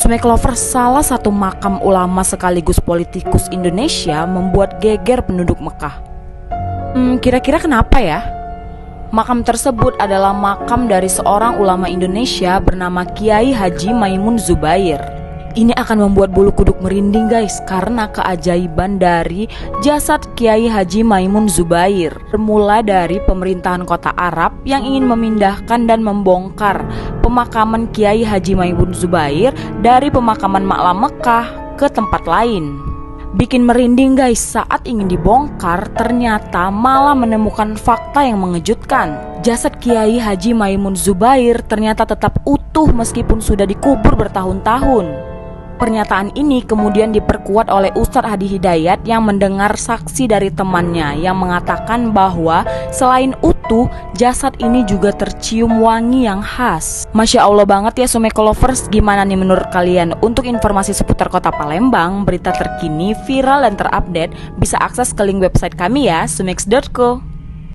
Sumek Lovers, salah satu makam ulama sekaligus politikus Indonesia membuat geger penduduk Mekah. Kira-kira kenapa ya? Makam tersebut adalah makam dari seorang ulama Indonesia bernama Kiai Haji Maimun Zubair. Ini akan membuat bulu kuduk merinding guys, karena keajaiban dari jasad Kiai Haji Maimun Zubair bermula dari pemerintahan kota Arab yang ingin memindahkan dan membongkar pemakaman Kiai Haji Maimun Zubair dari pemakaman Maklam Mekah ke tempat lain. Bikin merinding guys, saat ingin dibongkar ternyata malah menemukan fakta yang mengejutkan. Jasad Kiai Haji Maimun Zubair ternyata tetap utuh meskipun sudah dikubur bertahun-tahun. Pernyataan ini kemudian diperkuat oleh Ustadz Hadi Hidayat yang mendengar saksi dari temannya yang mengatakan bahwa selain utuh, jasad ini juga tercium wangi yang khas. Masya Allah banget ya Sumek Lovers, gimana nih menurut kalian? Untuk informasi seputar kota Palembang, berita terkini, viral dan terupdate, bisa akses ke link website kami ya, sumex.co.